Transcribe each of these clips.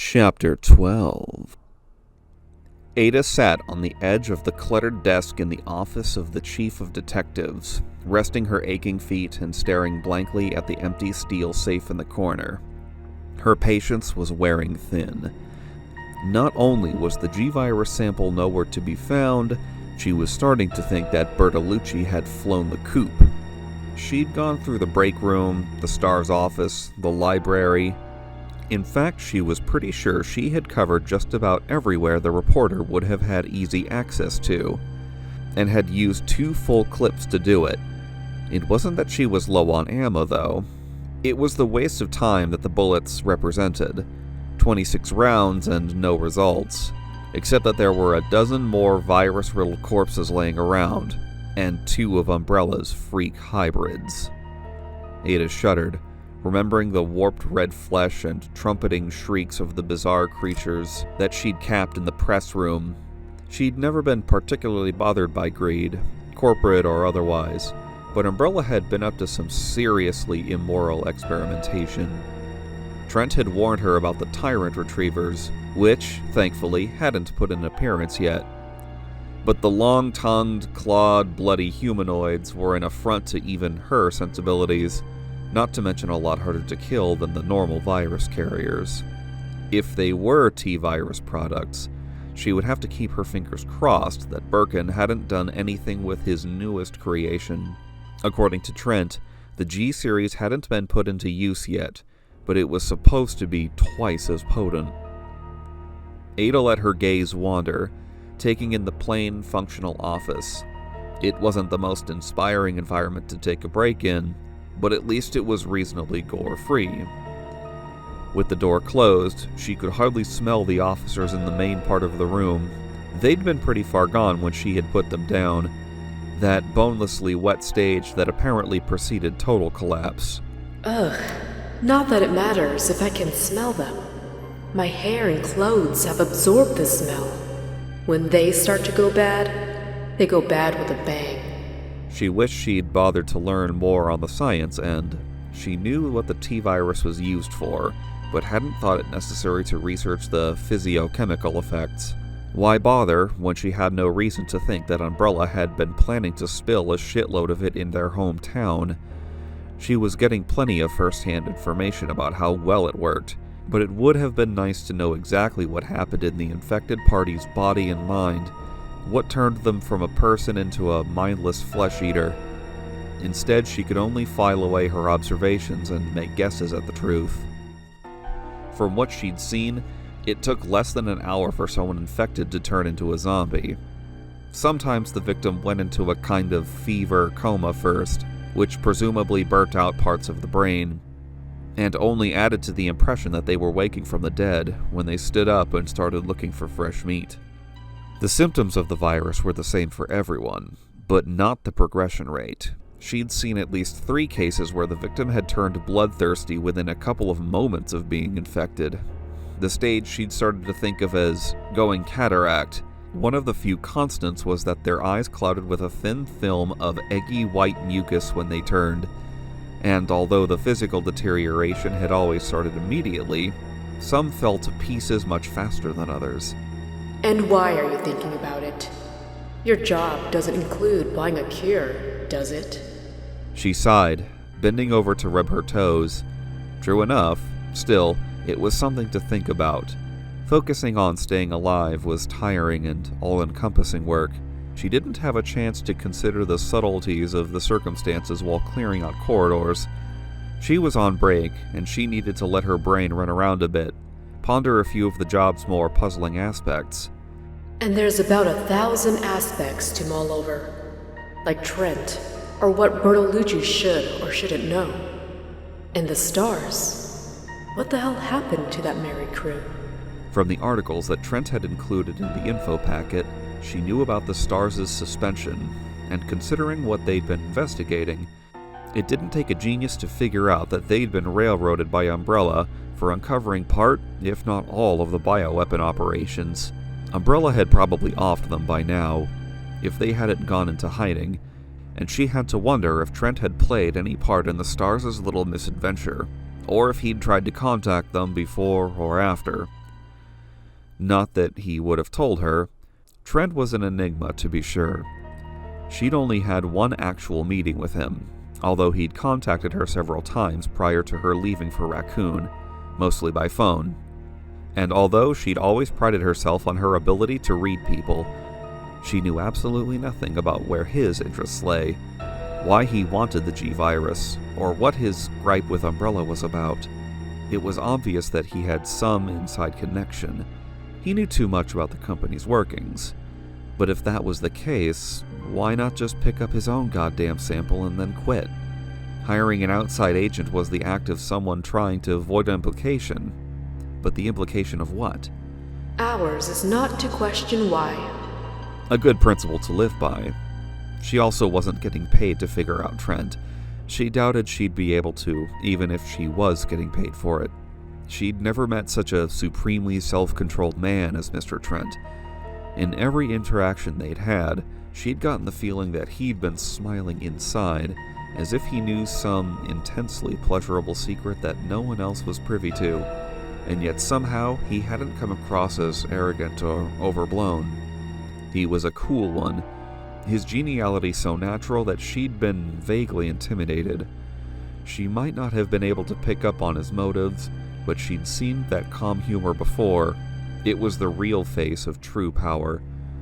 Chapter 12. Ada sat on the edge of the cluttered desk in the office of the chief of detectives, resting her aching feet and staring blankly at the empty steel safe in the corner. Her patience was wearing thin. Not only was the G-Virus sample nowhere to be found, she was starting to think that Bertolucci had flown the coop. She'd gone through the break room, the STARS office, the library. In fact, she was pretty sure she had covered just about everywhere the reporter would have had easy access to, and had used 2 full clips to do it. It wasn't that she was low on ammo, though. It was the waste of time that the bullets represented. 26 rounds and no results, except that there were a dozen more virus-riddled corpses laying around, and 2 of Umbrella's freak hybrids. Ada shuddered, remembering the warped red flesh and trumpeting shrieks of the bizarre creatures that she'd capped in the press room. She'd never been particularly bothered by greed, corporate or otherwise, but Umbrella had been up to some seriously immoral experimentation. Trent had warned her about the tyrant retrievers, which, thankfully, hadn't put in an appearance yet. But the long-tongued, clawed, bloody humanoids were an affront to even her sensibilities, not to mention a lot harder to kill than the normal virus carriers. If they were T-virus products, she would have to keep her fingers crossed that Birkin hadn't done anything with his newest creation. According to Trent, the G-series hadn't been put into use yet, but it was supposed to be twice as potent. Ada let her gaze wander, taking in the plain, functional office. It wasn't the most inspiring environment to take a break in, but at least it was reasonably gore-free. With the door closed, she could hardly smell the officers in the main part of the room. They'd been pretty far gone when she had put them down, that bonelessly wet stage that apparently preceded total collapse. Ugh, not that it matters if I can smell them. My hair and clothes have absorbed the smell. When they start to go bad, they go bad with a bang. She wished she'd bothered to learn more on the science end. She knew what the T-virus was used for, but hadn't thought it necessary to research the physiochemical effects. Why bother when she had no reason to think that Umbrella had been planning to spill a shitload of it in their hometown? She was getting plenty of first-hand information about how well it worked, but it would have been nice to know exactly what happened in the infected party's body and mind. What turned them from a person into a mindless flesh-eater? Instead, she could only file away her observations and make guesses at the truth. From what she'd seen, it took less than an hour for someone infected to turn into a zombie. Sometimes the victim went into a kind of fever coma first, which presumably burnt out parts of the brain, and only added to the impression that they were waking from the dead when they stood up and started looking for fresh meat. The symptoms of the virus were the same for everyone, but not the progression rate. She'd seen at least 3 cases where the victim had turned bloodthirsty within a couple of moments of being infected. The stage she'd started to think of as going cataract. One of the few constants was that their eyes clouded with a thin film of eggy white mucus when they turned, and although the physical deterioration had always started immediately, some fell to pieces much faster than others. And why are you thinking about it? Your job doesn't include buying a cure, does it? She sighed, bending over to rub her toes. True enough, still, it was something to think about. Focusing on staying alive was tiring and all-encompassing work. She didn't have a chance to consider the subtleties of the circumstances while clearing out corridors. She was on break, and she needed to let her brain run around a bit, ponder a few of the job's more puzzling aspects. And there's about 1,000 aspects to mull over. Like Trent, or what Bertolucci should or shouldn't know. And the STARS. What the hell happened to that merry crew? From the articles that Trent had included in the info packet, she knew about the STARS' suspension, and considering what they'd been investigating, it didn't take a genius to figure out that they'd been railroaded by Umbrella for uncovering part, if not all, of the bioweapon operations. Umbrella had probably offed them by now, if they hadn't gone into hiding, and she had to wonder if Trent had played any part in the STARS' little misadventure, or if he'd tried to contact them before or after. Not that he would have told her. Trent was an enigma, to be sure. She'd only had one actual meeting with him, although he'd contacted her several times prior to her leaving for Raccoon, mostly by phone. And although she'd always prided herself on her ability to read people, she knew absolutely nothing about where his interests lay, why he wanted the G-Virus, or what his gripe with Umbrella was about. It was obvious that he had some inside connection. He knew too much about the company's workings. But if that was the case, why not just pick up his own goddamn sample and then quit? Hiring an outside agent was the act of someone trying to avoid implication. But the implication of what? Ours is not to question why. A good principle to live by. She also wasn't getting paid to figure out Trent. She doubted she'd be able to, even if she was getting paid for it. She'd never met such a supremely self-controlled man as Mr. Trent. In every interaction they'd had, she'd gotten the feeling that he'd been smiling inside, as if he knew some intensely pleasurable secret that no one else was privy to, and yet somehow he hadn't come across as arrogant or overblown. He was a cool one, his geniality so natural that she'd been vaguely intimidated. She might not have been able to pick up on his motives, but she'd seen that calm humor before. It was the real face of true power,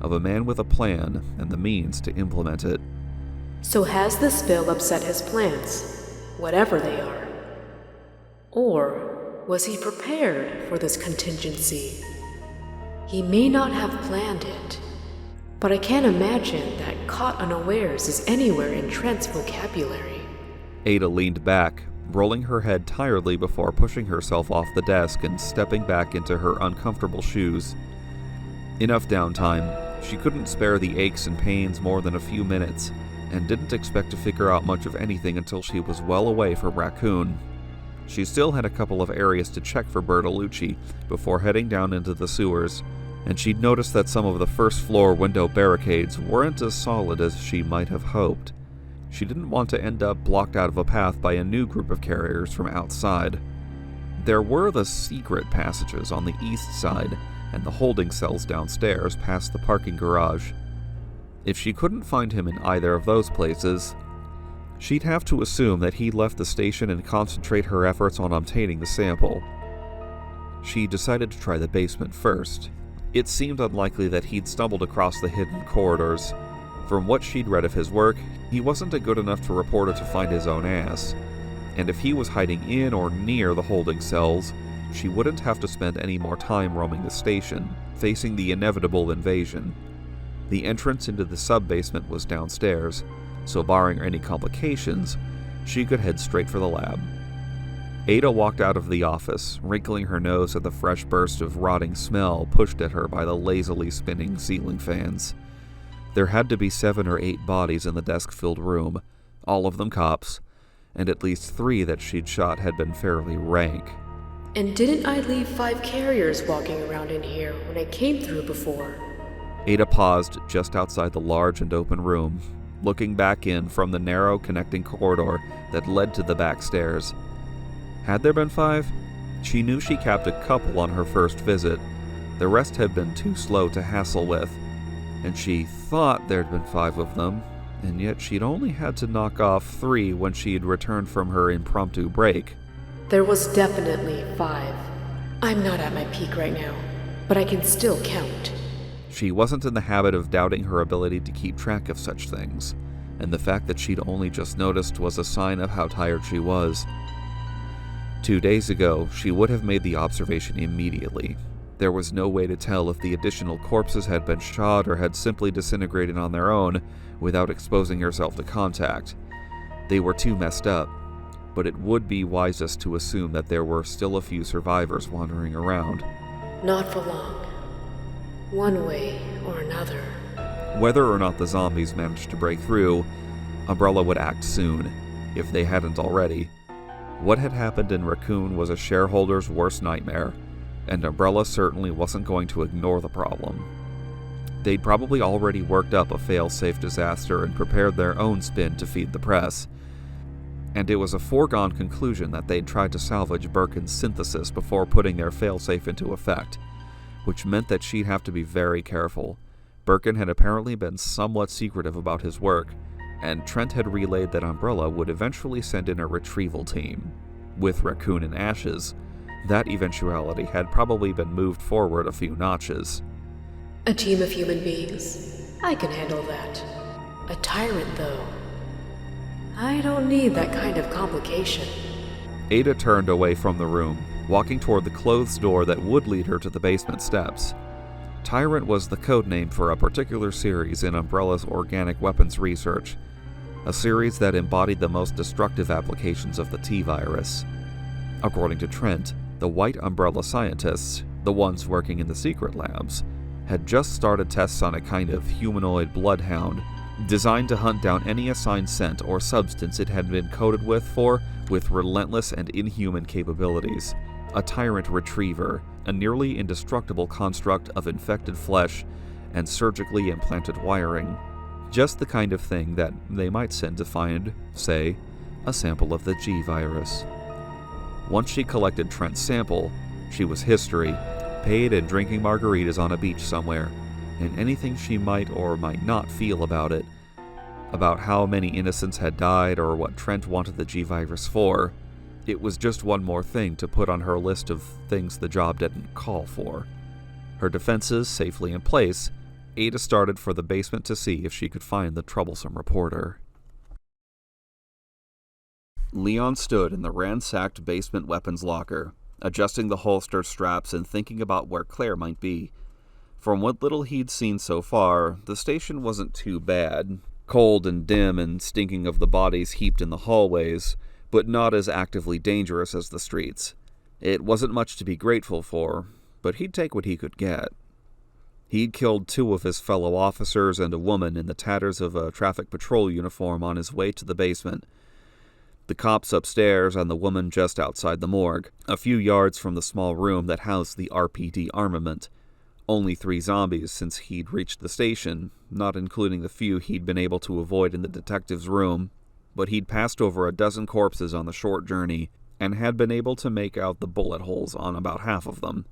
of a man with a plan and the means to implement it. So has the spill upset his plans, whatever they are? Or was he prepared for this contingency? He may not have planned it, but I can't imagine that caught unawares is anywhere in Trent's vocabulary. Ada leaned back, rolling her head tiredly before pushing herself off the desk and stepping back into her uncomfortable shoes. Enough downtime. She couldn't spare the aches and pains more than a few minutes, and didn't expect to figure out much of anything until she was well away from Raccoon. She still had a couple of areas to check for Bertolucci before heading down into the sewers, and she'd noticed that some of the first-floor window barricades weren't as solid as she might have hoped. She didn't want to end up blocked out of a path by a new group of carriers from outside. There were the secret passages on the east side, and the holding cells downstairs past the parking garage. If she couldn't find him in either of those places, she'd have to assume that he'd left the station and concentrate her efforts on obtaining the sample. She decided to try the basement first. It seemed unlikely that he'd stumbled across the hidden corridors. From what she'd read of his work, he wasn't a good enough to reporter to find his own ass. And if he was hiding in or near the holding cells, she wouldn't have to spend any more time roaming the station, facing the inevitable invasion. The entrance into the sub-basement was downstairs, so barring any complications, she could head straight for the lab. Ada walked out of the office, wrinkling her nose at the fresh burst of rotting smell pushed at her by the lazily spinning ceiling fans. There had to be 7 or 8 bodies in the desk-filled room, all of them cops, and at least 3 that she'd shot had been fairly rank. And didn't I leave 5 carriers walking around in here when I came through before? Ada paused just outside the large and open room, looking back in from the narrow connecting corridor that led to the back stairs. Had there been 5? She knew she capped a couple on her first visit. The rest had been too slow to hassle with, and she thought there'd been 5 of them, and yet she'd only had to knock off 3 when she'd returned from her impromptu break. There was definitely 5. I'm not at my peak right now, but I can still count. She wasn't in the habit of doubting her ability to keep track of such things, and the fact that she'd only just noticed was a sign of how tired she was. 2 days ago, she would have made the observation immediately. There was no way to tell if the additional corpses had been shot or had simply disintegrated on their own without exposing herself to contact. They were too messed up, but it would be wisest to assume that there were still a few survivors wandering around. Not for long. One way or another. Whether or not the zombies managed to break through, Umbrella would act soon, if they hadn't already. What had happened in Raccoon was a shareholder's worst nightmare, and Umbrella certainly wasn't going to ignore the problem. They'd probably already worked up a fail-safe disaster and prepared their own spin to feed the press, and it was a foregone conclusion that they'd tried to salvage Birkin's synthesis before putting their fail-safe into effect. which meant that she'd have to be very careful. Birkin had apparently been somewhat secretive about his work, and Trent had relayed that Umbrella would eventually send in a retrieval team. With Raccoon in ashes, that eventuality had probably been moved forward a few notches. A team of human beings. I can handle that. A tyrant, though. I don't need that kind of complication. Ada turned away from the room, walking toward the closed door that would lead her to the basement steps. Tyrant was the code name for a particular series in Umbrella's organic weapons research, a series that embodied the most destructive applications of the T-virus. According to Trent, the White Umbrella scientists, the ones working in the secret labs, had just started tests on a kind of humanoid bloodhound, designed to hunt down any assigned scent or substance it had been coded with relentless and inhuman capabilities. A tyrant retriever, a nearly indestructible construct of infected flesh and surgically implanted wiring. Just the kind of thing that they might send to find, say, a sample of the G-virus. Once she collected Trent's sample, she was history, paid and drinking margaritas on a beach somewhere, and anything she might or might not feel about it, about how many innocents had died or what Trent wanted the G-virus for, it was just one more thing to put on her list of things the job didn't call for. Her defenses safely in place, Ada started for the basement to see if she could find the troublesome reporter. Leon stood in the ransacked basement weapons locker, adjusting the holster straps and thinking about where Claire might be. From what little he'd seen so far, the station wasn't too bad. Cold and dim and stinking of the bodies heaped in the hallways, but not as actively dangerous as the streets. It wasn't much to be grateful for, but he'd take what he could get. He'd killed 2 of his fellow officers and a woman in the tatters of a traffic patrol uniform on his way to the basement. The cops upstairs and the woman just outside the morgue, a few yards from the small room that housed the RPD armament. Only 3 zombies since he'd reached the station, not including the few he'd been able to avoid in the detective's room, but he'd passed over a dozen corpses on the short journey and had been able to make out the bullet holes on about half of them.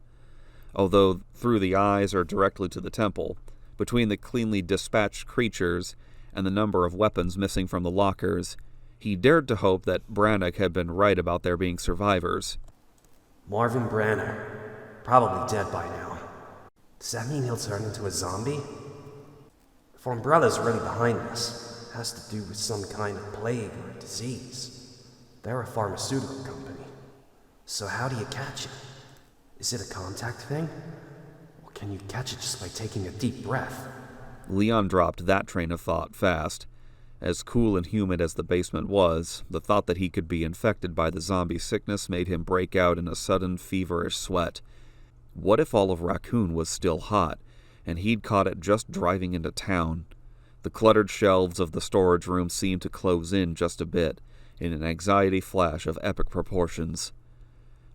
Although through the eyes or directly to the temple, between the cleanly dispatched creatures and the number of weapons missing from the lockers, he dared to hope that Branagh had been right about there being survivors. Marvin Branagh. Probably dead by now. Does that mean he'll turn into a zombie? If Umbrella's really behind this, it has to do with some kind of plague or disease. They're a pharmaceutical company. So how do you catch it? Is it a contact thing? Or can you catch it just by taking a deep breath? Leon dropped that train of thought fast. As cool and humid as the basement was, the thought that he could be infected by the zombie sickness made him break out in a sudden feverish sweat. What if all of Raccoon was still hot, and he'd caught it just driving into town? The cluttered shelves of the storage room seemed to close in just a bit, in an anxiety flash of epic proportions.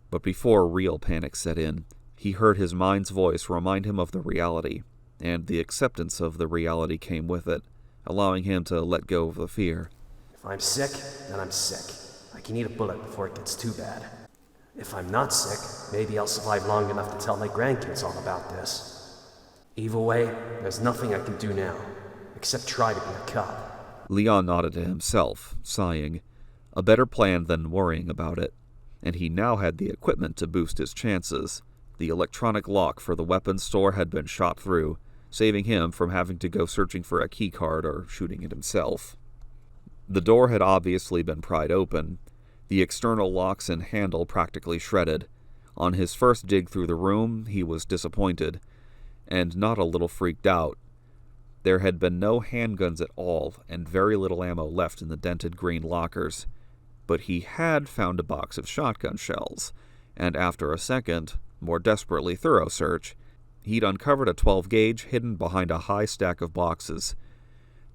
But before real panic set in, he heard his mind's voice remind him of the reality, and the acceptance of the reality came with it, allowing him to let go of the fear. If I'm sick, then I'm sick. I can eat a bullet before it gets too bad. If I'm not sick, maybe I'll survive long enough to tell my grandkids all about this. Either way, there's nothing I can do now, except try to be a cop. Leon nodded to himself, sighing. A better plan than worrying about it, and he now had the equipment to boost his chances. The electronic lock for the weapons store had been shot through, saving him from having to go searching for a keycard or shooting it himself. The door had obviously been pried open, the external locks and handle practically shredded. On his first dig through the room, he was disappointed, and not a little freaked out. There had been no handguns at all, and very little ammo left in the dented green lockers. But he had found a box of shotgun shells, and after a second, more desperately thorough search, he'd uncovered a 12-gauge hidden behind a high stack of boxes.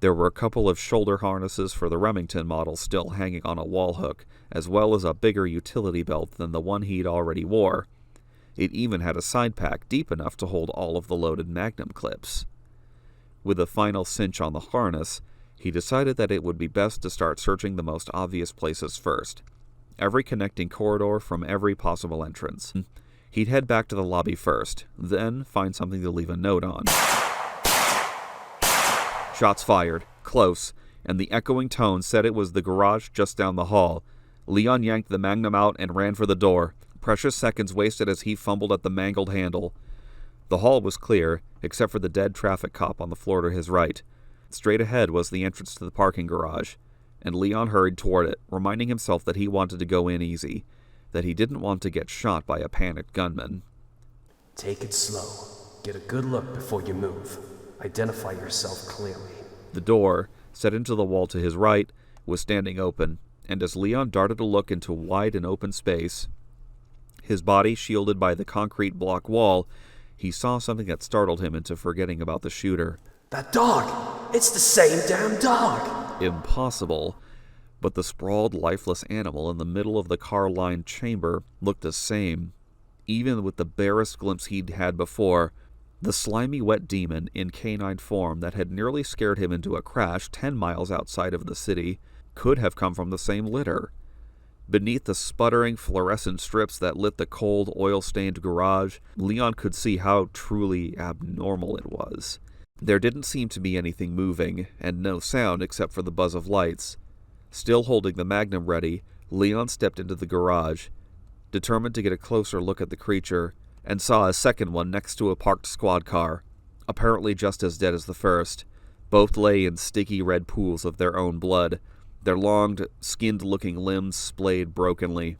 There were a couple of shoulder harnesses for the Remington model still hanging on a wall hook, as well as a bigger utility belt than the one he'd already wore. It even had a side pack deep enough to hold all of the loaded Magnum clips. With a final cinch on the harness, he decided that it would be best to start searching the most obvious places first. Every connecting corridor from every possible entrance. He'd head back to the lobby first, then find something to leave a note on. Shots fired, close, and the echoing tone said it was the garage just down the hall. Leon yanked the Magnum out and ran for the door, precious seconds wasted as he fumbled at the mangled handle. The hall was clear, except for the dead traffic cop on the floor to his right. Straight ahead was the entrance to the parking garage, and Leon hurried toward it, reminding himself that he wanted to go in easy, that he didn't want to get shot by a panicked gunman. Take it slow. Get a good look before you move. Identify yourself clearly. The door, set into the wall to his right, was standing open, and as Leon darted a look into wide and open space, his body shielded by the concrete block wall, he saw something that startled him into forgetting about the shooter. That dog! It's the same damn dog! Impossible. But the sprawled, lifeless animal in the middle of the car-lined chamber looked the same, even with the barest glimpse he'd had before. The slimy, wet demon in canine form that had nearly scared him into a crash 10 miles outside of the city could have come from the same litter. Beneath the sputtering fluorescent strips that lit the cold, oil-stained garage, Leon could see how truly abnormal it was. There didn't seem to be anything moving, and no sound except for the buzz of lights. Still holding the Magnum ready, Leon stepped into the garage, determined to get a closer look at the creature, and saw a second one next to a parked squad car, apparently just as dead as the first. Both lay in sticky red pools of their own blood, their long, skinned-looking limbs splayed brokenly.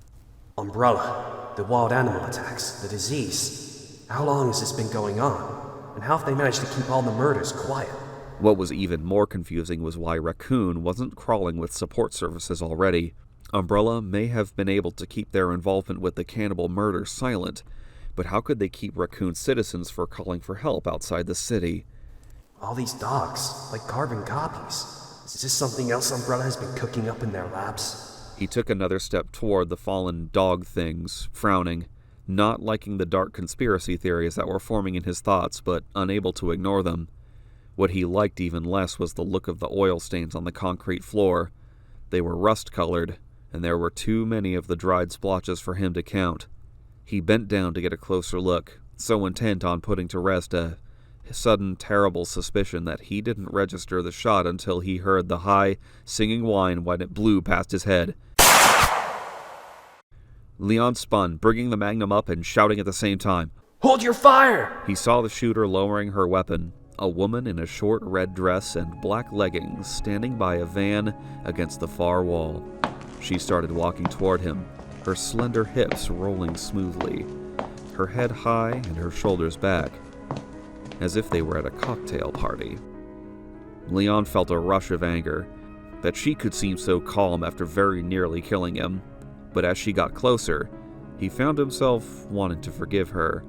Umbrella, the wild animal attacks, the disease. How long has this been going on? And how have they managed to keep all the murders quiet? What was even more confusing was why Raccoon wasn't crawling with support services already. Umbrella may have been able to keep their involvement with the cannibal murder silent, but how could they keep Raccoon citizens from calling for help outside the city? All these dogs, like carbon copies. Is this something else Umbrella has been cooking up in their labs? He took another step toward the fallen dog things, frowning, not liking the dark conspiracy theories that were forming in his thoughts, but unable to ignore them. What he liked even less was the look of the oil stains on the concrete floor. They were rust-colored, and there were too many of the dried splotches for him to count. He bent down to get a closer look, so intent on putting to rest a sudden terrible suspicion that he didn't register the shot until he heard the high, singing whine when it blew past his head. Leon spun, bringing the Magnum up and shouting at the same time, "Hold your fire!" He saw the shooter lowering her weapon, a woman in a short red dress and black leggings standing by a van against the far wall. She started walking toward him, her slender hips rolling smoothly, her head high and her shoulders back, as if they were at a cocktail party. Leon felt a rush of anger, that she could seem so calm after very nearly killing him, but as she got closer, he found himself wanting to forgive her.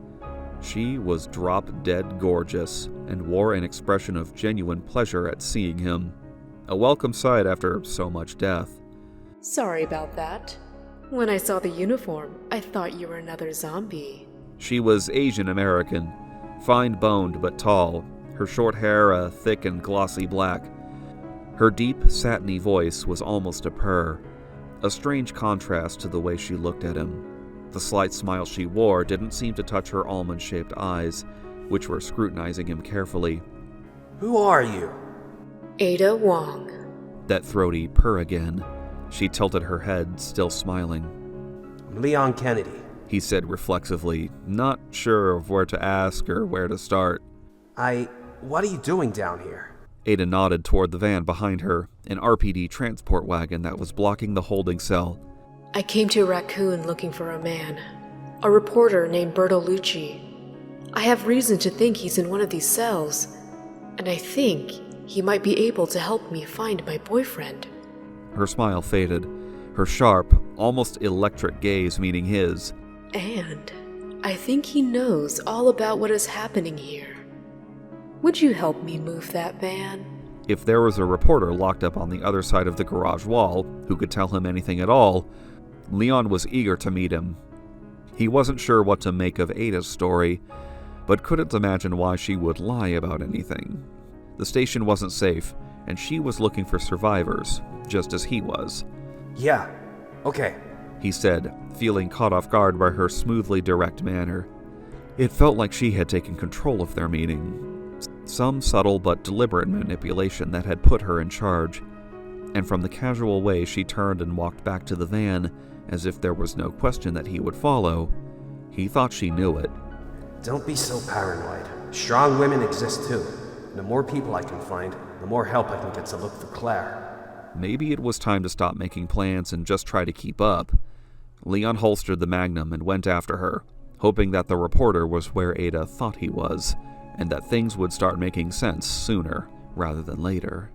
She was drop-dead gorgeous and wore an expression of genuine pleasure at seeing him, a welcome sight after so much death. Sorry about that. When I saw the uniform, I thought you were another zombie. She was Asian American, fine-boned but tall, her short hair a thick and glossy black. Her deep, satiny voice was almost a purr, a strange contrast to the way she looked at him. The slight smile she wore didn't seem to touch her almond-shaped eyes, which were scrutinizing him carefully. "Who are you?" Ada Wong. That throaty purr again. She tilted her head, still smiling. "I'm Leon Kennedy." He said reflexively, not sure of where to ask or where to start. What are you doing down here?" Ada nodded toward the van behind her, an RPD transport wagon that was blocking the holding cell. I came to Raccoon looking for a man, a reporter named Bertolucci. I have reason to think he's in one of these cells, and I think he might be able to help me find my boyfriend. Her smile faded, her sharp, almost electric gaze meeting his. And I think he knows all about what is happening here. Would you help me move that van? If there was a reporter locked up on the other side of the garage wall who could tell him anything at all, Leon was eager to meet him. He wasn't sure what to make of Ada's story, but couldn't imagine why she would lie about anything. The station wasn't safe, and she was looking for survivors, just as he was. "Yeah, okay. he said, feeling caught off guard by her smoothly direct manner. It felt like she had taken control of their meeting, some subtle but deliberate manipulation that had put her in charge, and from the casual way she turned and walked back to the van, as if there was no question that he would follow, he thought she knew it. Don't be so paranoid. Strong women exist too. The more people I can find, the more help I can get to look for Claire. Maybe it was time to stop making plans and just try to keep up. Leon holstered the Magnum and went after her, hoping that the reporter was where Ada thought he was, and that things would start making sense sooner rather than later.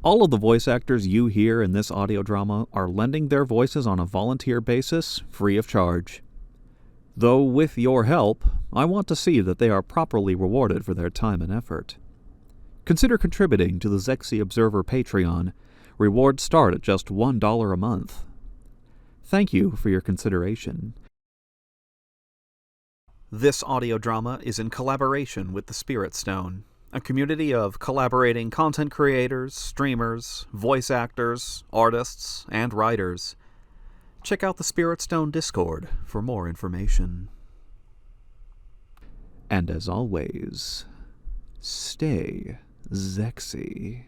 All of the voice actors you hear in this audio drama are lending their voices on a volunteer basis, free of charge. Though with your help, I want to see that they are properly rewarded for their time and effort. Consider contributing to the Zexy Observer Patreon. Rewards start at just $1 a month. Thank you for your consideration. This audio drama is in collaboration with the Spirit Stone, a community of collaborating content creators, streamers, voice actors, artists, and writers. Check out the Spirit Stone Discord for more information. And as always, stay Zexy.